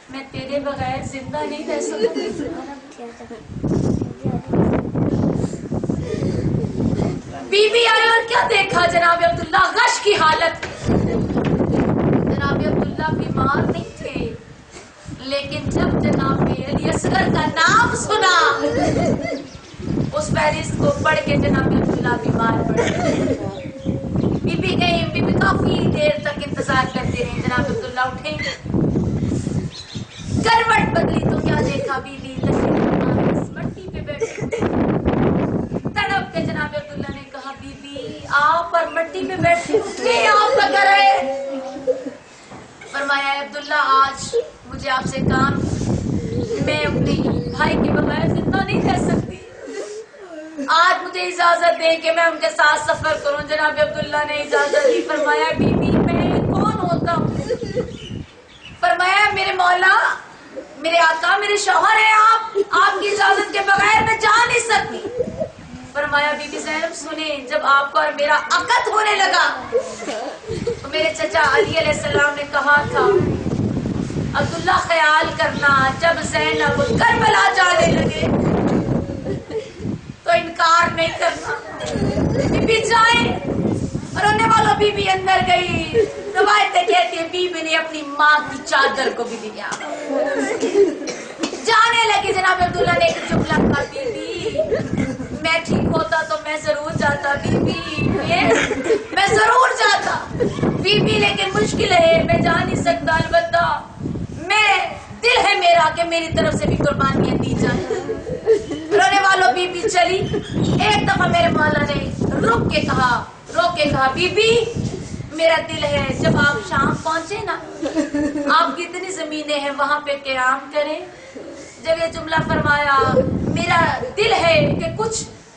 میں تیرے بغیر زندہ نہیں رہ سکتی۔ بی بی آئے اور کیا دیکھا؟ جناب عبداللہ غش کی حالت، جناب عبداللہ بیمار نہیں تھے، لیکن جب جناب علی اصغر کا نام سنا اس فہرست کو پڑھ کے جناب عبداللہ بیمار پڑ گئے۔ بی بی گئی، بی بی کافی دیر تک انتظار کرتے رہے، جناب عبداللہ اٹھے، کروٹ بدلی تو کیا دیکھا بی بی مٹی پہ بیٹھے، تڑپ کے جناب عبداللہ نے کہا بی بی آپ پر مٹی پہ بیٹھے اٹھے آپ لگا رہے۔ فرمایا عبداللہ آج مجھے آپ سے کام، میں اپنے بھائی کے بغیر زندہ نہیں رہ سکتی، آج مجھے मुझे इजाजत दें कि मैं उनके साथ सफर करूं। जनाब अब्दुल्ला ने इजाजत दी। फरमाया बीबी मैं कौन होता हूँ? फरमाया मेरे मौला, मेरे आका, मेरे शौहर है आप, आपकी इजाजत के बगैर मैं जा नहीं सकती। फरमाया बीबी ज़ैनब सुने, जब आपका और मेरा अकद होने लगा तो मेरे चचा अली अलैहिस्सलाम ने कहा था, अब्दुल्ला ख्याल करना जब ज़ैनब करबला जाने लगे तो इनकार नहीं करना, बीबी जाए। रोने वालों बीबी अंदर गई। रवायतें कहती है बीबी ने अपनी माँ की चादर को भी दिया। जाने लगी। जनाब अब्दुल्ला ने एक जुमला कहा, बीबी मैं ठीक होता तो मैं जरूर जाता, बीबी मैं जरूर जाता बीबी, लेकिन मुश्किल है, मैं जा नहीं सकता। अलबत्ता मैं दिल है मेरा कि मेरी तरफ से भी कुर्बानियां दी जाए। रोने वालों बीबी चली। एक दफा मेरे मौला ने रोक के कहा बीबी मेरा दिल है जब आप शाम पहुंचे ना, आप कितनी जमीनें हैं वहां पे क़याम करें। जब ये जुमला फरमाया, मेरा दिल है कि कुछ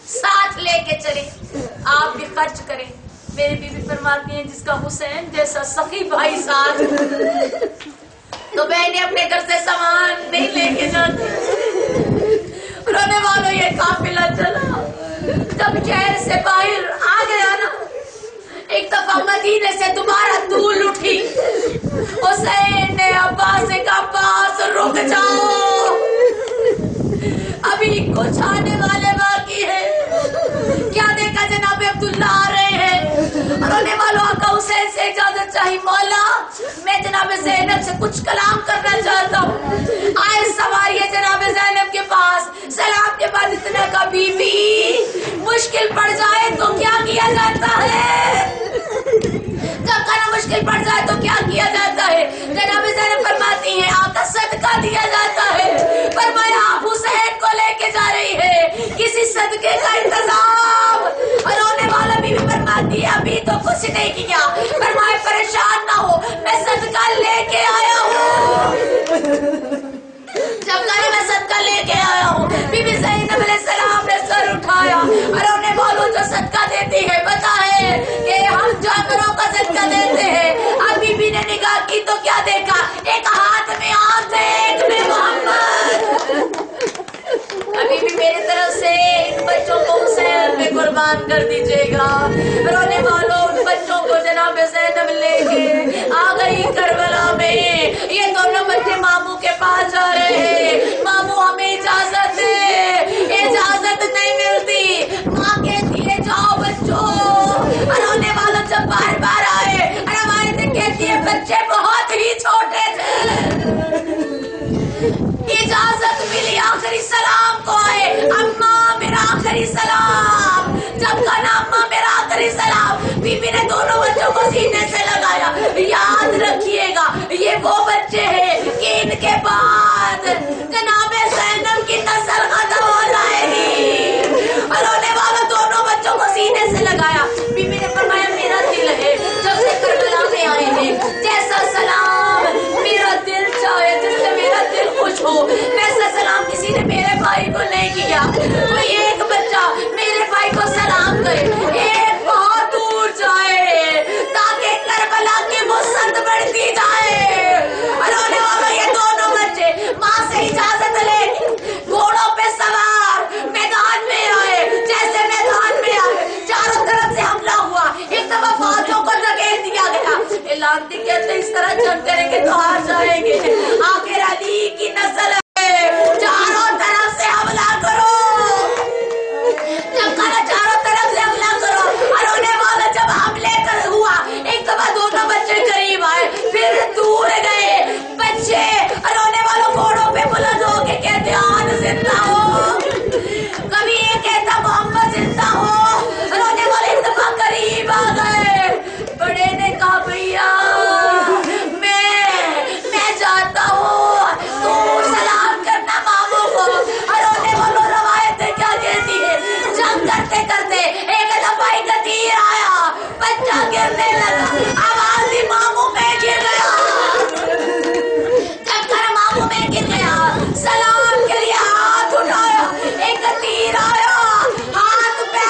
साथ लेके चले, आप भी खर्च करें। मेरी बीबी फरमाती है जिसका हुसैन जैसा सखी भाई साथ तो मैंने अपने घर से सामान नहीं लेके जाती। रोने वालों ये काफिला चला। जब शहर से बाहर आ गया ना, एक दफा मदीने से दोबारा धूल उठी। हुसैन ने अब्बास से कहा, अब्बास रुक जाओ, अभी कुछ आने वाले बाकी है। क्या देखा जनाब अब्दुल्ला आ रहे हैं। रोने वालों आका हुसैन से इजाजत चाहिए। मौला मैं जनाब ज़ैनब से कुछ कलाम करना चाहता हूँ। आए सवारिये जनाब ज़ैनब के पास। सलाम के बाद इतना का बीबी मुश्किल पड़ जाए तो क्या किया जाता है? जब खाना मुश्किल पड़ जाए तो क्या किया जाता है? जनाब ज़ैनब फरमाती है आका सदका दिया जाता है। फरमाया आप हुसैन को लेके जा रही है, किसी सदके का इंतजाम। रोने वाला बीबी फरमाती है अभी तो कुछ नहीं किया। फरमाया परेशान ना हो, मैं सदका लेके आया हूँ। जब कहा मैं सदका लेके आया हूँ, बीबी ज़ैनब अलैहिस्सलाम ने सर उठाया। रोने वालों जो सदका देती है पता है कि हम जानवरों का सदका देते हैं। अब बीबी ने निगाह की तो क्या देखा, एक हाथ में आंख है, एक में मोहम्मद। अभी भी मेरी तरफ से इन बच्चों को हुसैन पे कुर्बान कर दीजिएगा। रोने वालों उन बच्चों को जनाब ज़ैनब लेके आ गई करबला में। ये दोनों बच्चे मामू के पास जा रहे हैं। मामू हमें इजाजत दे, इजाजत नहीं मिलती। माँ कहती है जाओ बच्चों। रोने वालों जब बार बार आए, रवायतें कहती है बच्चे बहुत ही छोटे थे। इजाजत मिली, आखिरी सलाम को आए, अम्मा मेरा आखिरी सलाम। जब कहा अम्मा मेरा आखिरी सलाम, बीबी ने दोनों बच्चों को सीने से लगाया। याद रखिएगा ये वो बच्चे हैं कि इनके बाद जनाब ज़ैनब की नस्ल खत्म हो जाएगी। रोने वाला दोनों बच्चों को सीने से लगाया। बीबी ने फरमाया मेरा दिल है जब से करबला में आए हैं, जैसा सलाम मेरा दिल चाहे, जिससे मेरा दिल खुश हो, वैसा सलाम किसी ने मेरे भाई को नहीं किया। कोई एक बच्चा मेरे भाई को सलाम करे, एक बहुत दूर जाए ताकि करबला की वुसअत बढ़ती जाए। रोने वालों ये दोनों बच्चे माँ से इजाजत ले घोड़ों पे सवार मैदान में आए। जैसे मैदान में आए चारों तरफ से हमला हुआ। एक दफा फौजों को धकेल दिया गया। एलांती कहते इस तरह जंग करेंगे तो हार जाएंगे। आखिर अली की नस्ल है, चारों तरफ से हमला करो। जब कहा चारों तरफ से हमला करो। रोने वाला जब हमले कर हुआ, एक दफा दोनों बच्चे करीब आए, फिर दूर गए। बच्चे रोने वालों घोड़ों पे बुलंद हो के कहते आन जिंदा हो, कभी ये कहता मोहम्मद जिंदा हो। रोने वाले एक दफा करीब आ गए। बड़े ने कहा भैया मैं जाता हूँ, तू सलाम करना मामू को। रोने वालों रवायतें क्या कहती है, जंग करते करते एक दफा एक तीर आया, बच्चा गिरने लगा, आवाज ही मामू में गिर गया। जब कर मामू में गिर गया, सलाम के लिए हाथ उठाया, एक तीर आया, हाथ पे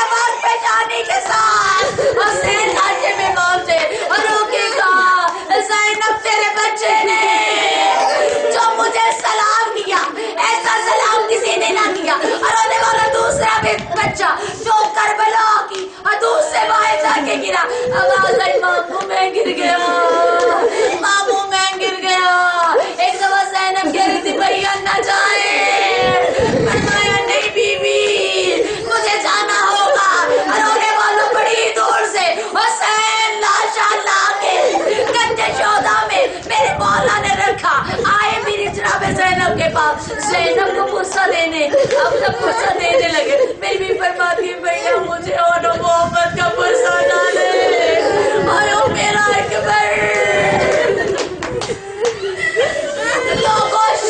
آواز آئی ماموں میں گر گیا، ماموں میں گر گیا۔ ایک دفعہ زینب کہہ رہی تھی بھیا نہ جائیں، فرمایا نہیں بی بی مجھے جانا ہوگا۔ رونے والوں بڑی دور سے حسین لاشا لا کے گنجے شودا میں میرے مولا نے رکھا، آئے میری جناب زینب کے پاس، زینب کو پرسہ دینے، اب تک پرسہ دینے لگے۔ میری بھی فرماتی ہے بھیا مجھے اور محمد کا پرسہ ڈالے، آئے میرا اکبر۔ لوگوش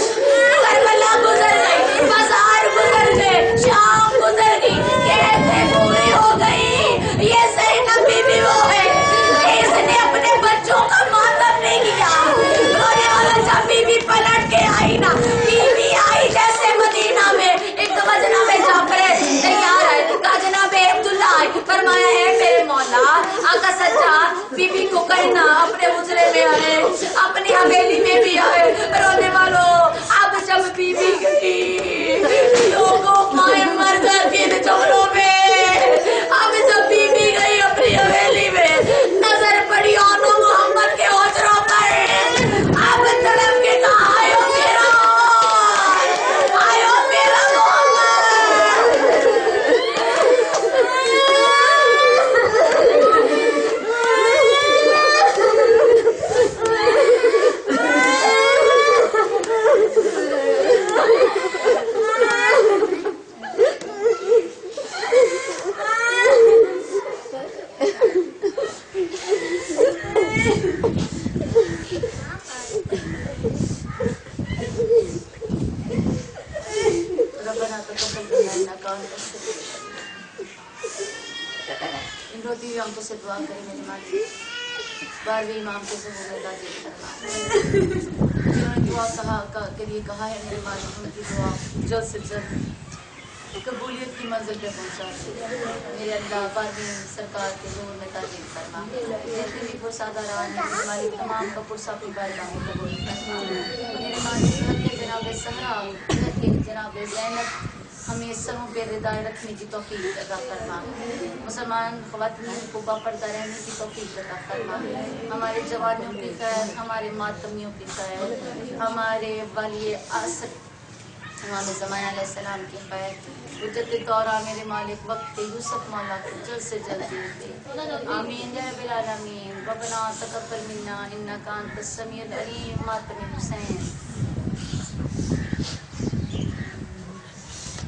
کربلا گزر گئی، بازار گزر گئے، شام گزر گئی، کہتے پوری ہو گئی۔ یہ زینب بی بی وہ ہے اس نے اپنے بچوں کا ماتم نہیں کیا۔ رونے والا جب بی بی پلٹ کے آئی نا، بی بی آئی جیسے مدینہ میں، ایک دفعہ جناب جعفر تیار آئے، کہا جناب عبداللہ آئے، فرمایا ہے میرے مولا آقا سجاد بی بی کو کہنا اپنے حجرے میں آئے، اپنی حویلی میں بھی آئے۔ رونے والوں اب جب بی بی گئی لوگوں مائیں مر جاتی ہیں چولوں میں، اب جب بی بی گئی اپنی حویلی میں، نظر پڑی آنو محمد کے حجروں پر، اب تڑپ کے کہا آئے ہو میرا، آئے ہو میرا محمد۔ روتی ہوئی ہم سے دعا کریں میرے مالک، بارہویں امام کے سے جنہوں نے دعا کے لیے کہا ہے میرے مالک، ان کی دعا جلد سے جلد قبولیت کی منزل پہ پہنچا میرے اللہ۔ بارہویں سرکار کے نور میں تاجر فرما، جتنے بھی پرسادہ رہا ہے میرے مالک تمام کا پرسہ اپنی بارگاہ میں قبول فرما میرے مالک۔ حضرت جناب سہرا، حضرت جناب زینب ہمیں سروں پہ ردائے رکھنے کی توفیق عطا فرما، مسلمان خواتین کو باپردہ رہنے کی توفیق عطا فرما، ہمارے جوانوں کی خیر، ہمارے ماتمیوں کی خیر، ہمارے والی عصر امام زمان علیہ السلام کی خیر، حجت دورہ میرے مالک وقت یوسف مولا کو جلد سے جلد دے آمین یا رب العالمین۔ ربنا تقبل منا انک انت السمیع العلیم۔ ماتم حسین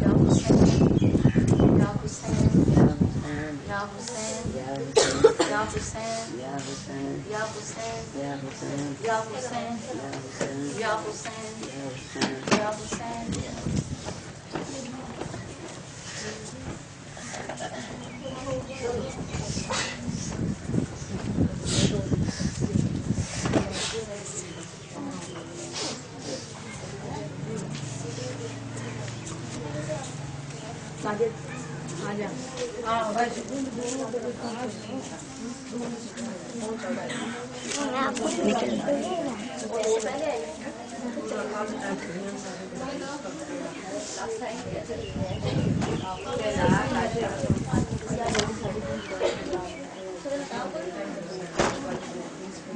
یا حسین یا حسین یا حسین یا حسین یا حسین یا حسین یا حسین یا حسین یا حسین یا حسین۔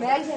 Belki